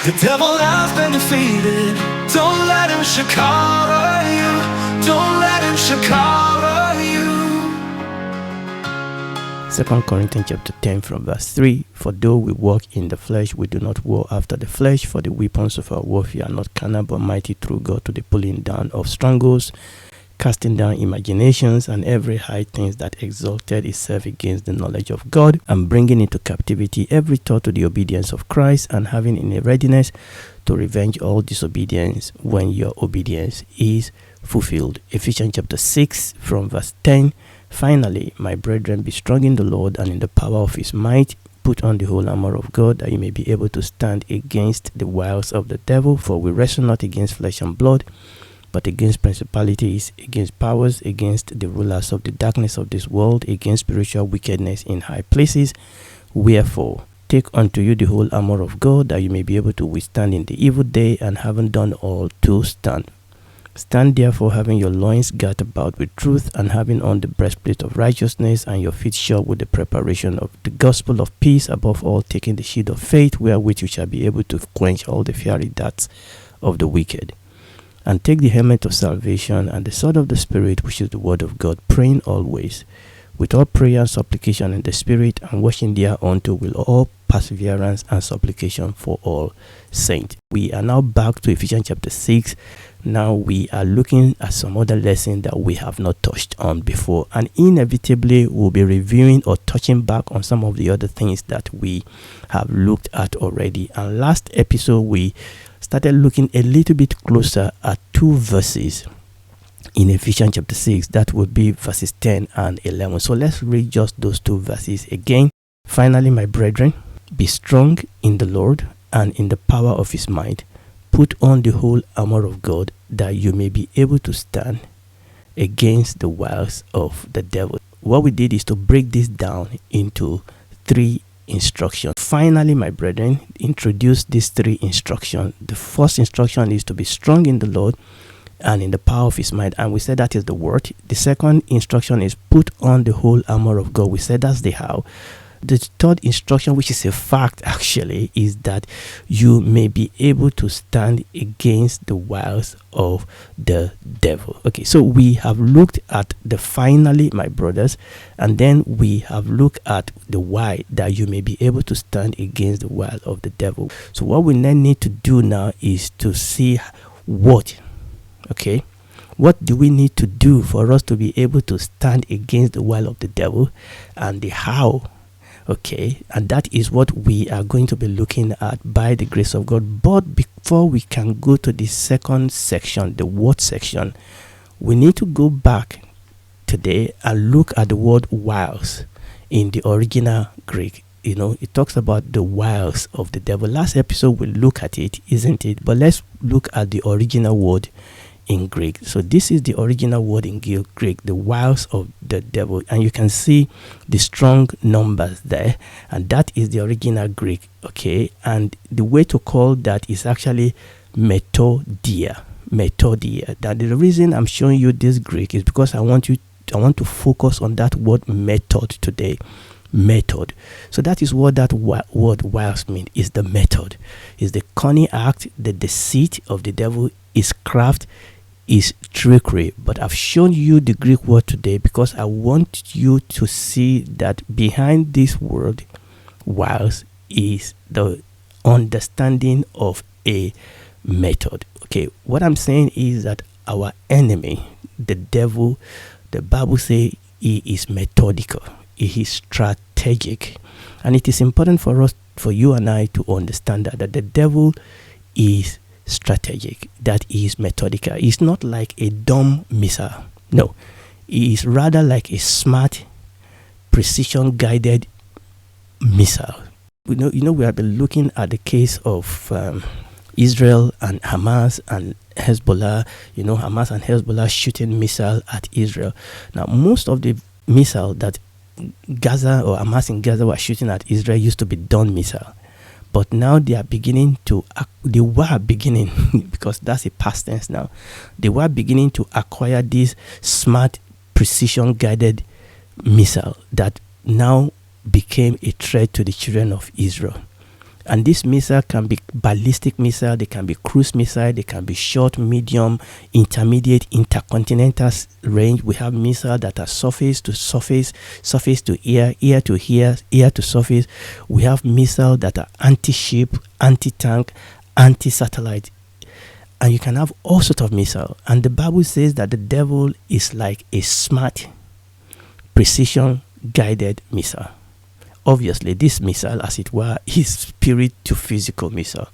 The devil has been defeated. Don't let him shakara you. Don't let him shakara you. 2 Corinthians chapter 10 from verse 3. For though we walk in the flesh, we do not war after the flesh. For the weapons of our warfare are not carnal, but mighty through God to the pulling down of strongholds, casting down imaginations and every high thing that exalted itself against the knowledge of God, and bringing into captivity every thought to the obedience of Christ, and having in a readiness to revenge all disobedience when your obedience is fulfilled. Ephesians chapter 6 from verse 10. Finally, my brethren, be strong in the Lord and in the power of his might. Put on the whole armor of God, that you may be able to stand against the wiles of the devil. For we wrestle not against flesh and blood, but against principalities, against powers, against the rulers of the darkness of this world, against spiritual wickedness in high places. Wherefore, take unto you the whole armor of God, that you may be able to withstand in the evil day, and having done all, to stand. Stand therefore, having your loins girt about with truth, and having on the breastplate of righteousness, and your feet shod with the preparation of the gospel of peace. Above all, taking the shield of faith, wherewith you shall be able to quench all the fiery darts of the wicked. And take the helmet of salvation and the sword of the Spirit, which is the word of God, praying always with all prayer and supplication in the Spirit, and watching thereunto with all perseverance and supplication for all saints. We are now back to Ephesians chapter 6. Now we are looking at some other lesson that we have not touched on before, and inevitably we'll be reviewing or touching back on some of the other things that we have looked at already. And last episode we started looking a little bit closer at two verses in Ephesians chapter 6. That would be verses 10 and 11. So let's read just those two verses again. Finally, my brethren, be strong in the Lord and in the power of his might. Put on the whole armor of God, that you may be able to stand against the wiles of the devil. What we did is to break this down into three instructions. Finally, my brethren, introduce these three instructions. The first instruction is to be strong in the Lord and in the power of his might, and we said that is the word. The second instruction is put on the whole armor of God. We said that's the how. The third instruction, which is a fact actually, is that you may be able to stand against the wiles of the devil. Okay, so we have looked at the finally, my brothers, and then we have looked at the why, that you may be able to stand against the wile of the devil. So what we then need to do now is to see what, okay, what do we need to do for us to be able to stand against the wile of the devil, and the how. Okay, and that is what we are going to be looking at by the grace of God. But before we can go to the second section, the what section, we need to go back today and look at the word wiles in the original Greek. You know, it talks about the wiles of the devil. Last episode we look at it, isn't it? But let's look at the original word in Greek. So this is the original word in Greek, the wiles of the devil, and you can see the strong numbers there, and that is the original Greek. Okay, and the way to call that is actually methodia. That the reason I'm showing you this Greek is because I want to focus on that word method today. Method. So that is what that word wiles means, is the method, is the cunning act, the deceit of the devil, is craft, is trickery. But I've shown you the Greek word today because I want you to see that behind this word wiles is the understanding of a method. Okay, what I'm saying is that our enemy, the devil, the Bible says he is methodical, he is strategic, and it is important for us, for you and I, to understand that the devil is strategic, that is methodical. It's not like a dumb missile. No, it is rather like a smart, precision guided missile. We have been looking at the case of Israel and Hamas and Hezbollah. Hamas and Hezbollah shooting missile at Israel. Now, most of the missile that Gaza or Hamas in Gaza were shooting at Israel used to be Dawn missile. But now they were beginning because that's a past tense now. They were beginning to acquire this smart, precision guided missile that now became a threat to the children of Israel. And this missile can be ballistic missile, they can be cruise missile, they can be short, medium, intermediate, intercontinental range. We have missiles that are surface to surface, surface to air, air to air, air to surface. We have missiles that are anti-ship, anti-tank, anti-satellite. And you can have all sorts of missiles. And the Bible says that the devil is like a smart, precision guided missile. Obviously, this missile, as it were, is spirit to physical missile.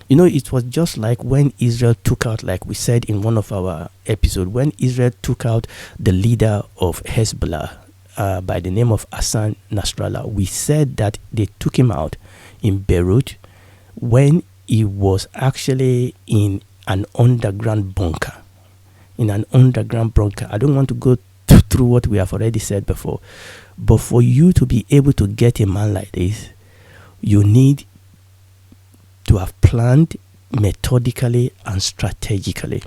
You know, it was just like when Israel took out, like we said in one of our episodes, when Israel took out the leader of Hezbollah by the name of Hassan Nasrallah. We said that they took him out in Beirut when he was actually in an underground bunker. In an underground bunker. I don't want to go through what we have already said before. But for you to be able to get a man like this, you need to have planned methodically and strategically.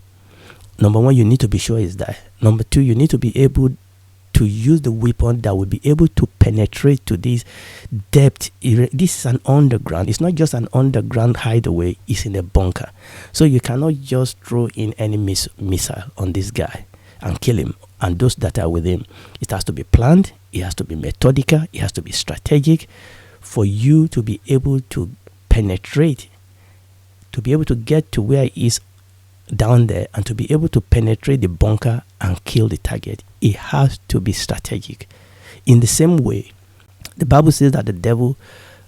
Number one, you need to be sure is that. Number two, you need to be able to use the weapon that will be able to penetrate to this depth. This is an underground. It's not just an underground hideaway. It's in a bunker. So you cannot just throw in any missile on this guy and kill him and those that are with him. It has to be planned. It has to be methodical. It has to be strategic for you to be able to penetrate, to be able to get to where he is down there and to be able to penetrate the bunker and kill the target. It has to be strategic. In the same way, the Bible says that the devil,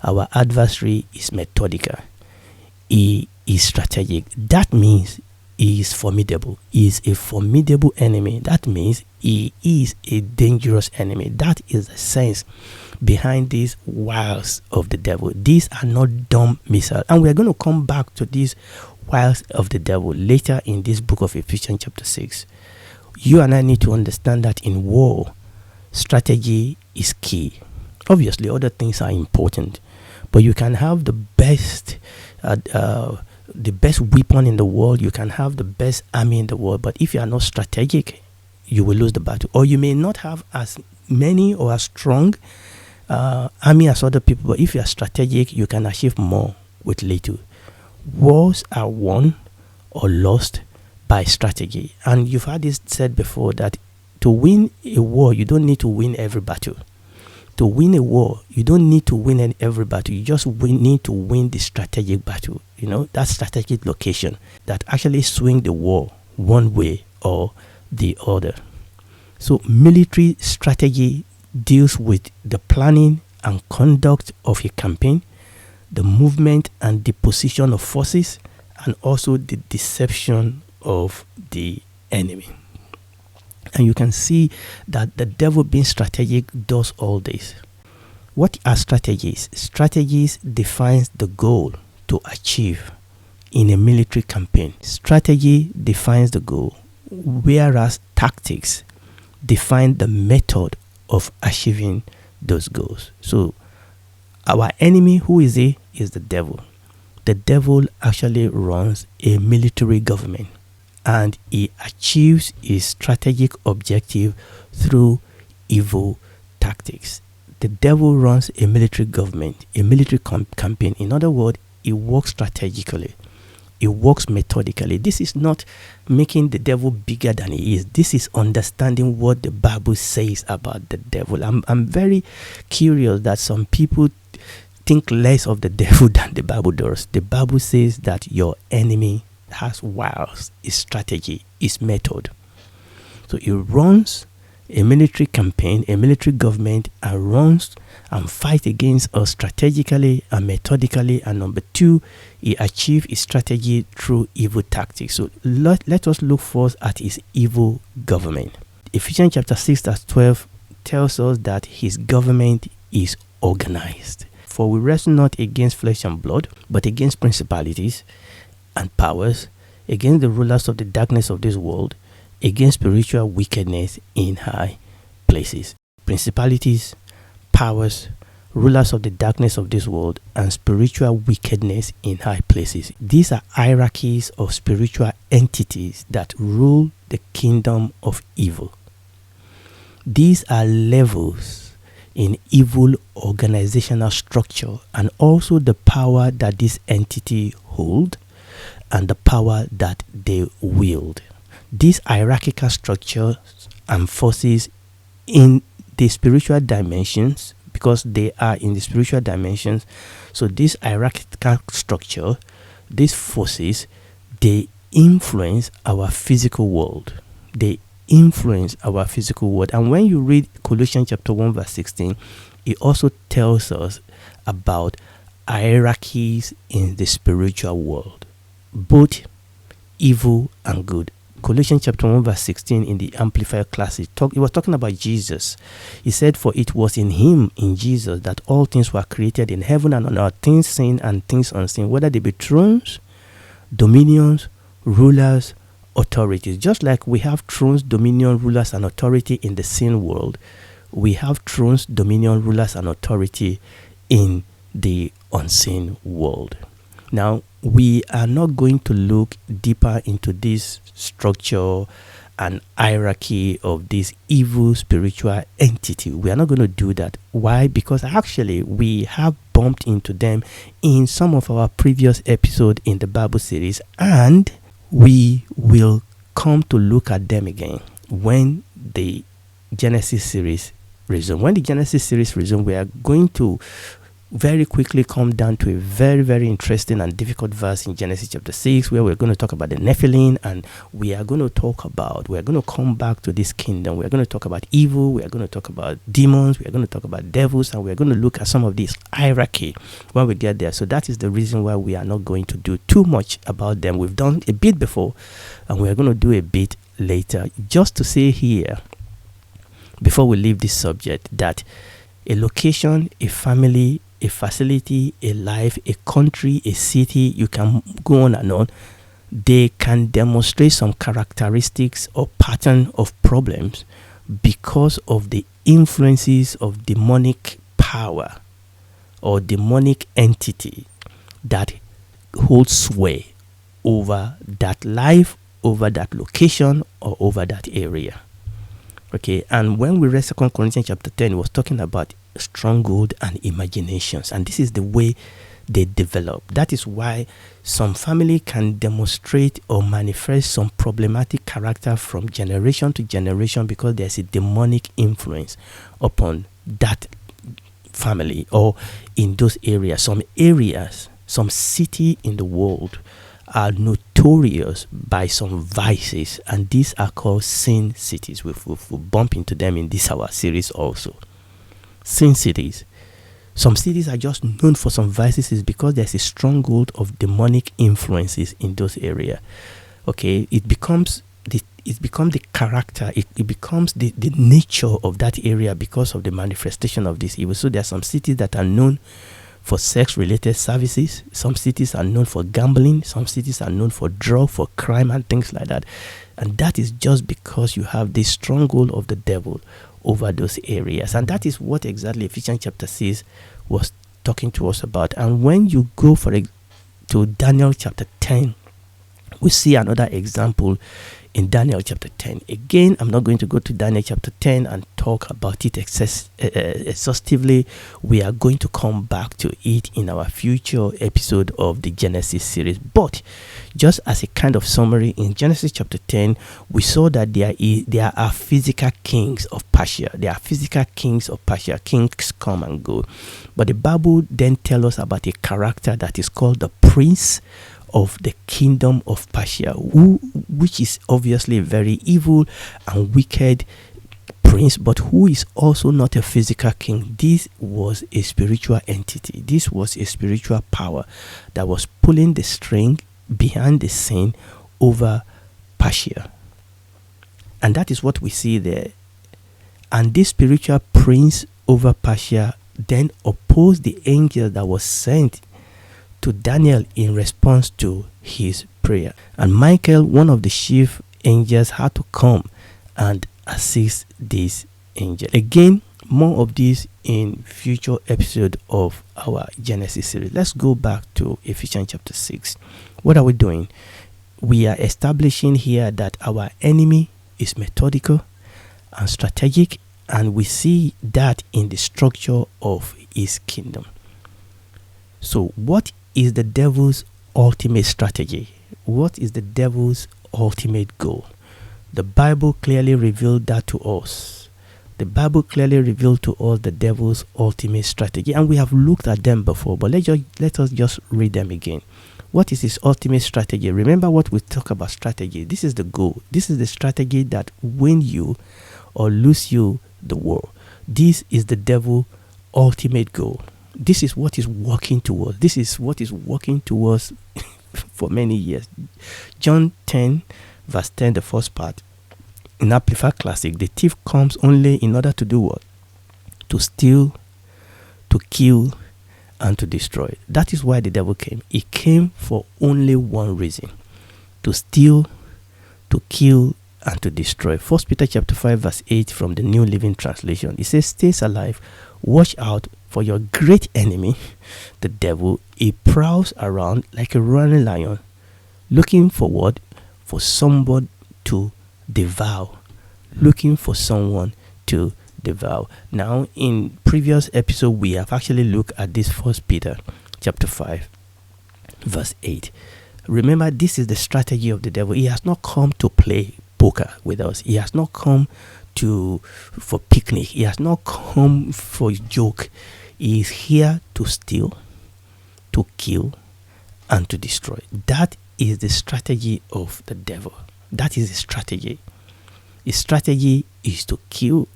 our adversary, is methodical. He is strategic. That means he is formidable. He is a formidable enemy. That means he is a dangerous enemy. That is the sense behind these wiles of the devil. These are not dumb missiles. And we're going to come back to these wiles of the devil later in this book of Ephesians chapter 6. You and I need to understand that in war, strategy is key. Obviously, other things are important. But you can have the best weapon in the world, you can have the best army in the world, but if you are not strategic, you will lose the battle. Or you may not have as many or as strong army as other people, but if you are strategic, you can achieve more with little. Wars are won or lost by strategy. And you've had this said before that to win a war, you don't need to win every battle. To win a war, you don't need to win every battle. You just need to win the strategic battle. You know, that strategic location that actually swing the war one way or the other. So military strategy deals with the planning and conduct of a campaign, the movement and the position of forces, and also the deception of the enemy. And you can see that the devil being strategic does all this. What are strategies? Strategies defines the goal to achieve in a military campaign. Strategy defines the goal, whereas tactics define the method of achieving those goals. So our enemy, who is he? Is the devil. The devil actually runs a military government, and he achieves his strategic objective through evil tactics. The devil runs a military government, a military campaign. In other words, he works strategically. He works methodically. This is not making the devil bigger than he is. This is understanding what the Bible says about the devil. I'm very curious that some people think less of the devil than the Bible does. The Bible says that your enemy has wiles, his strategy, his method. So he runs a military campaign, a military government, and runs and fights against us strategically and methodically. And number two, he achieves his strategy through evil tactics. So let us look first at his evil government. Ephesians chapter 6 verse 12 tells us that his government is organized. For we wrestle not against flesh and blood, but against principalities and powers, against the rulers of the darkness of this world, against spiritual wickedness in high places. Principalities, powers, rulers of the darkness of this world, and spiritual wickedness in high places. These are hierarchies of spiritual entities that rule the kingdom of evil. These are levels in evil organizational structure, and also the power that this entity hold and the power that they wield. These hierarchical structures and forces in the spiritual dimensions, because they are in the spiritual dimensions. So this hierarchical structure, these forces, they influence our physical world. They influence our physical world. And when you read Colossians chapter 1 verse 16, it also tells us about hierarchies in the spiritual world, both evil and good. Colossians chapter 1 verse 16 in the Amplified Classic, it was talking about Jesus. He said, "For it was in him, in Jesus, that all things were created in heaven and on earth, things seen and things unseen, whether they be thrones, dominions, rulers, authorities." Just like we have thrones, dominion, rulers, and authority in the seen world, we have thrones, dominion, rulers, and authority in the unseen world. Now, we are not going to look deeper into this structure and hierarchy of this evil spiritual entity. We are not going to do that. Why? Because actually we have bumped into them in some of our previous episodes in the Bible series, and we will come to look at them again when the Genesis series resumes. When the Genesis series resumes, we are going to very quickly come down to a very, very interesting and difficult verse in Genesis chapter 6, where we're going to talk about the Nephilim, and we're going to come back to this kingdom. We're going to talk about evil, we're going to talk about demons, we're going to talk about devils, and we're going to look at some of this hierarchy when we get there. So that is the reason why we are not going to do too much about them. We've done a bit before, and we're going to do a bit later. Just to say here, before we leave this subject, that a location, a family, a facility, a life, a country, a city, you can go on and on, they can demonstrate some characteristics or pattern of problems because of the influences of demonic power or demonic entity that holds sway over that life, over that location, or over that area. Okay, and when we read 2 Corinthians chapter 10, it was talking about stronghold and imaginations, and this is the way they develop. That is why some family can demonstrate or manifest some problematic character from generation to generation, because there's a demonic influence upon that family or in those areas. Some city in the world are notorious by some vices, and these are called sin cities. We'll bump into them in this our series also. Sin cities. Some cities are just known for some vices because there's a stronghold of demonic influences in those areas. Okay, it becomes the character, it becomes the nature of that area because of the manifestation of this evil. So there are some cities that are known for sex-related services. Some cities are known for gambling. Some cities are known for drug, for crime, and things like that. And that is just because you have this stronghold of the devil over those areas. And that is what exactly Ephesians chapter 6 was talking to us about. And when you go to Daniel chapter 10, we see another example in Daniel chapter 10. Again, I'm not going to go to Daniel chapter 10 and talk about it exhaustively. We are going to come back to it in our future episode of the Genesis series. But just as a kind of summary, in Genesis chapter 10, we saw that there are physical kings of Persia. There are physical kings of Persia. Kings come and go. But the Bible then tells us about a character that is called the prince of the kingdom of Persia, which is obviously a very evil and wicked prince, but who is also not a physical king. This was a spiritual entity. This was a spiritual power that was pulling the string behind the scene over Persia. And that is what we see there. And this spiritual prince over Persia then opposed the angel that was sent to Daniel in response to his prayer. And Michael, one of the chief angels, had to come and assist this angel. Again, more of this in future episode of our Genesis series. Let's go back to Ephesians chapter 6. What are we doing? We are establishing here that our enemy is methodical and strategic And we see that in the structure of his kingdom. So what is the devil's ultimate strategy? What is the devil's ultimate goal? The Bible clearly revealed that to us. The Bible clearly revealed to us the devil's ultimate strategy, and we have looked at them before, but let us just read them again. What is his ultimate strategy? Remember what we talk about strategy. This is the goal. This is the strategy that win you or lose you the war. This is the devil's ultimate goal. This is what is working towards. This is what is working towards for many years. John 10, verse 10, the first part. In Amplified Classic, the thief comes only in order to do what? To steal, to kill, and to destroy. That is why the devil came. He came for only one reason: to steal, to kill, and to destroy. 1 Peter chapter 5, verse 8 from the New Living Translation. It says, "Stay alive, watch out for your great enemy, the devil. He prowls around like a roaring lion, looking forward for someone to devour." Looking for someone to devour. Now, in previous episode, we have actually looked at this 1 Peter chapter 5, verse 8. Remember, this is the strategy of the devil. He has not come to play poker with us. He has not come for picnic. He has not come for a joke. He is here to steal, to kill, and to destroy. That is the strategy of the devil. That is the strategy. His strategy is to kill,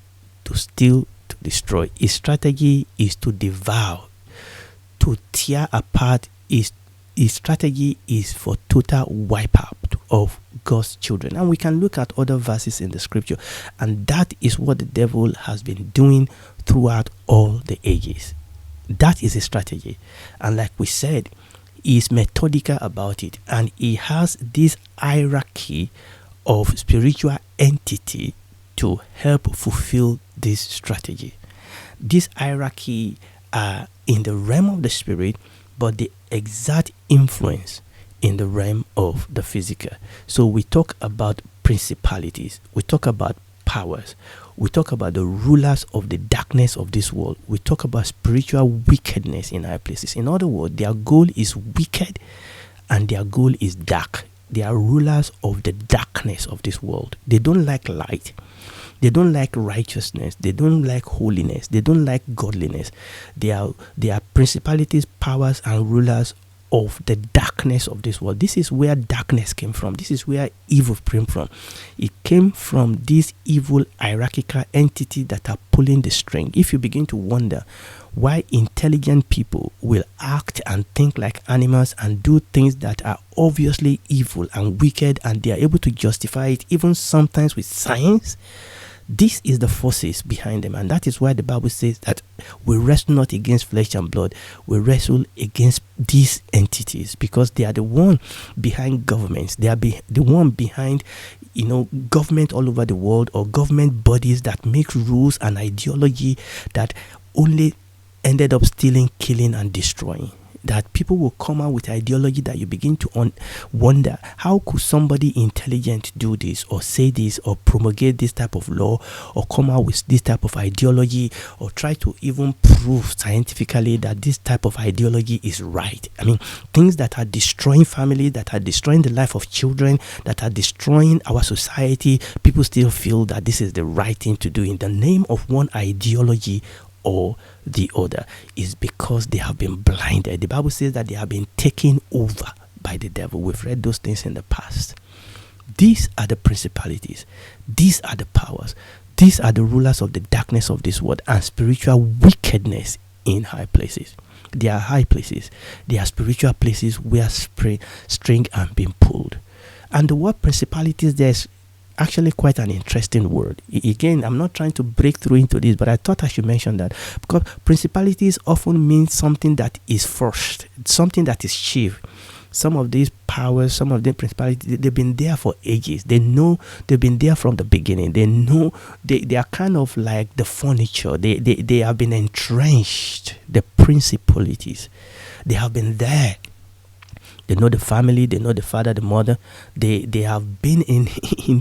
to steal, to destroy. His strategy is to devour, to tear apart. His strategy is for total wipeout of God's children. And we can look at other verses in the scripture. And that is what the devil has been doing throughout all the ages. That is his strategy. And like we said, he is methodical about it. And he has this hierarchy of spiritual entity to help fulfill this strategy. This hierarchy are in the realm of the spirit, but the exact influence in the realm of the physical. So we talk about principalities, we talk about powers, we talk about the rulers of the darkness of this world, we talk about spiritual wickedness in high places. In other words, their goal is wicked and their goal is dark. They are rulers of the darkness of this world. They don't like light. They don't like righteousness. They don't like holiness. They don't like godliness. They are principalities, powers, and rulers of the darkness of this world. This is where darkness came from. This is where evil came from. It came from this evil hierarchical entity that are pulling the string. If you begin to wonder why intelligent people will act and think like animals and do things that are obviously evil and wicked, and they are able to justify it even sometimes with science, this is the forces behind them. And that is why the Bible says that we wrestle not against flesh and blood, we wrestle against these entities, because they are the one behind governments. They are the one behind government all over the world, or government bodies that make rules and ideology that only ended up stealing, killing, and destroying. That people will come out with ideology that you begin to wonder, how could somebody intelligent do this, or say this, or promulgate this type of law, or come out with this type of ideology, or try to even prove scientifically that this type of ideology is right. I mean, things that are destroying family, that are destroying the life of children, that are destroying our society, people still feel that this is the right thing to do in the name of one ideology or the other. Is because they have been blinded. The Bible says that they have been taken over by the devil. We've read those things in the past. These are the principalities. These are the powers. These are the rulers of the darkness of this world and spiritual wickedness in high places. They are high places. They are spiritual places where string are being pulled. And the word principalities there is actually quite an interesting word. Again, I'm not trying to break through into this, but I thought I should mention that, because principalities often mean something that is first, something that is chief. Some of these powers, some of the principalities, they've been there for ages. They know they've been there from the beginning. They know they are kind of like the furniture. They have been entrenched. The principalities, they have been there. They know the family, they know the father, the mother. They have been in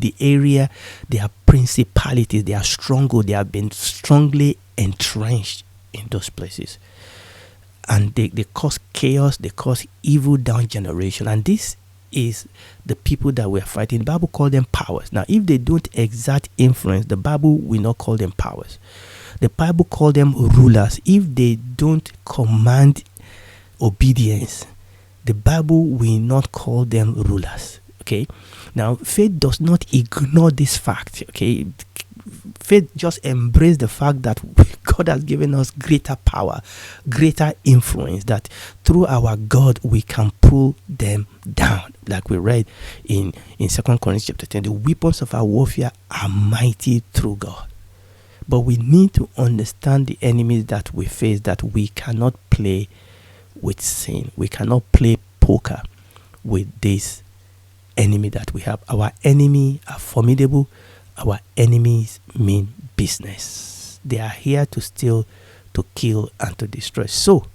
the area. They are principalities, they are stronghold, they have been strongly entrenched in those places. And they cause chaos, they cause evil down generation. And this is the people that we are fighting. The Bible calls them powers. Now, if they don't exert influence, the Bible will not call them powers. The Bible calls them rulers. If they don't command obedience, the Bible will not call them rulers. Okay. Now, faith does not ignore this fact. Okay. Faith just embrace the fact that God has given us greater power, greater influence, that through our God we can pull them down. Like we read in 2 Corinthians chapter 10, the weapons of our warfare are mighty through God. But we need to understand the enemies that we face, that we cannot play with sin. We cannot play poker with this enemy that we have. Our enemy are formidable. Our enemies mean business. They are here to steal, to kill, and to destroy. So,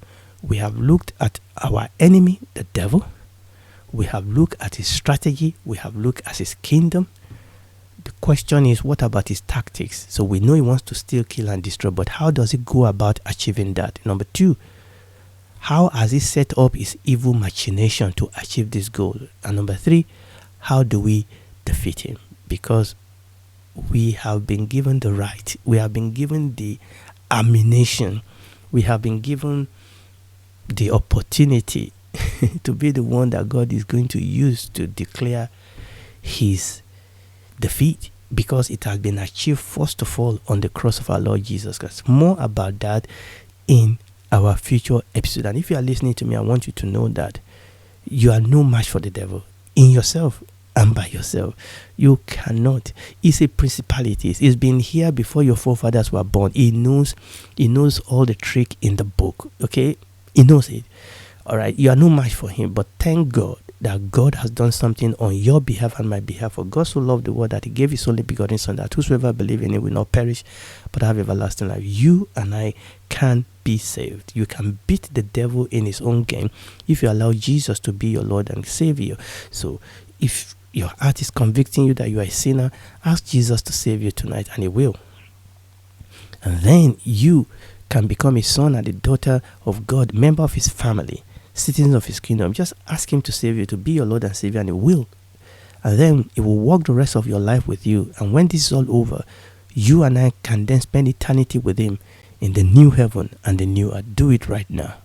we have looked at our enemy, the devil. We have looked at his strategy. We have looked at his kingdom. The question is, what about his tactics? So we know he wants to steal, kill, and destroy, but how does he go about achieving that? Number two, how has he set up his evil machination to achieve this goal? And number three, how do we defeat him? Because we have been given the right, we have been given the ammunition, we have been given the opportunity to be the one that God is going to use to declare his defeat, because it has been achieved first of all on the cross of our Lord Jesus Christ. More about that in our future episode. And if you are listening to me, I want you to know that you are no match for the devil in yourself and by yourself. You cannot. It's a principality. It's been here before your forefathers were born. He knows all the trick in the book. Okay, he knows it. All right, you are no match for him. But thank God that God has done something on your behalf and my behalf. For God so loved the world that he gave his only begotten Son, that whosoever believe in him will not perish but have everlasting life. You and I can be saved. You can beat the devil in his own game if you allow Jesus to be your Lord and Savior. So if your heart is convicting you that you are a sinner, ask Jesus to save you tonight, and he will. And then you can become a son and a daughter of God, member of his family, citizens of his kingdom. Just ask him to save you, to be your Lord and Savior, and he will. And then he will walk the rest of your life with you. And when this is all over, you and I can then spend eternity with him in the new heaven and the new earth. Do it right now.